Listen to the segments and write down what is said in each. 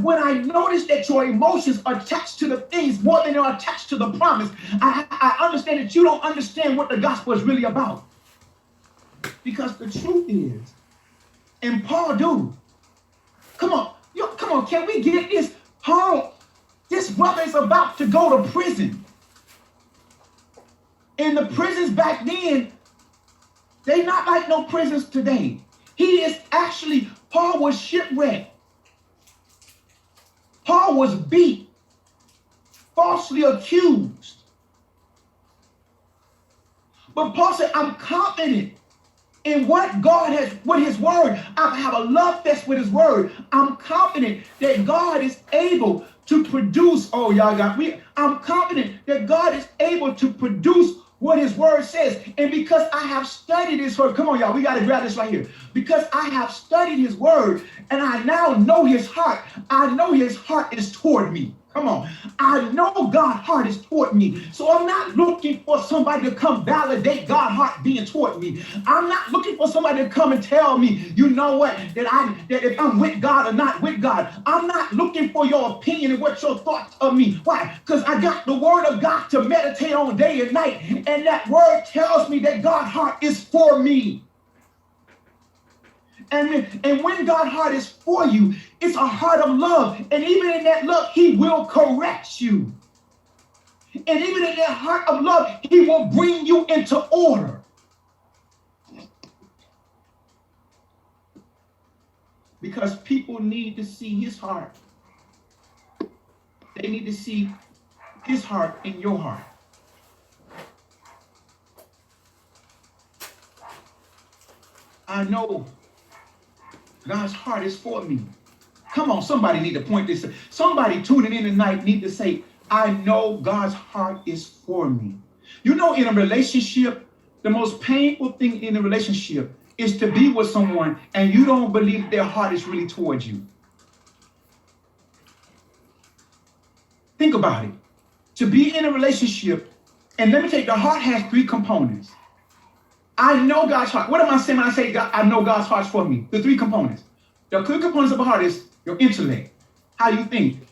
when I notice that your emotions are attached to the things more than they're attached to the promise, I understand that you don't understand what the gospel is really about. Because the truth is, and Paul do, come on, can we get this? Paul, this brother is about to go to prison. And the prisons back then, they not like no prisons today. Paul was shipwrecked. Paul was beat, falsely accused. But Paul said, I'm confident in what God has, with his word. I have a love fest with his word. I'm confident that God is able to produce. I'm confident that God is able to produce what his word says. And because I have studied his word, come on, y'all, we got to grab this right here. Because I have studied his word and I now know his heart. I know his heart is toward me. Come on. I know God's heart is toward me. So I'm not looking for somebody to come validate God's heart being toward me. I'm not looking for somebody to come and tell me, you know what, that if I'm with God or not with God. I'm not looking for your opinion and what your thoughts of me. Why? Because I got the word of God to meditate on day and night. And that word tells me that God's heart is for me. And when God's heart is for you, it's a heart of love. And even in that love, he will correct you. And even in that heart of love, he will bring you into order. Because people need to see his heart. They need to see his heart in your heart. I know God's heart is for me. Come on, somebody need to point this. Somebody tuning in tonight need to say, I know God's heart is for me. You know, in a relationship, the most painful thing in a relationship is to be with someone and you don't believe their heart is really towards you. Think about it. To be in a relationship, and let me tell you, the heart has three components. I know God's heart. What am I saying when I say God, I know God's heart's for me? The three components. The three components of a heart is your intellect, how you think.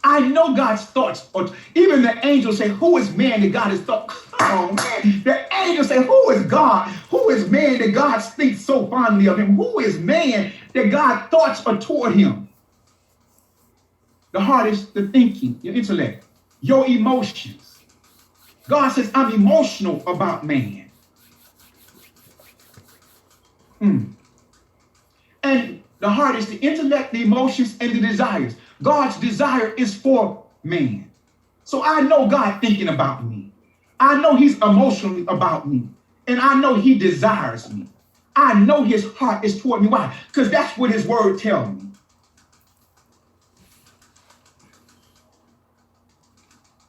I know God's thoughts. Or even the angels say, who is man that God has thought? Oh, man. The angels say, who is God? Who is man that God thinks so fondly of him? Who is man that God's thoughts are toward him? The heart is the thinking, your intellect, your emotions. God says, I'm emotional about man. And the heart is the intellect, the emotions, and the desires. God's desire is for man. So I know God thinking about me. I know he's emotionally about me. And I know he desires me. I know his heart is toward me. Why? Because that's what his word tells me.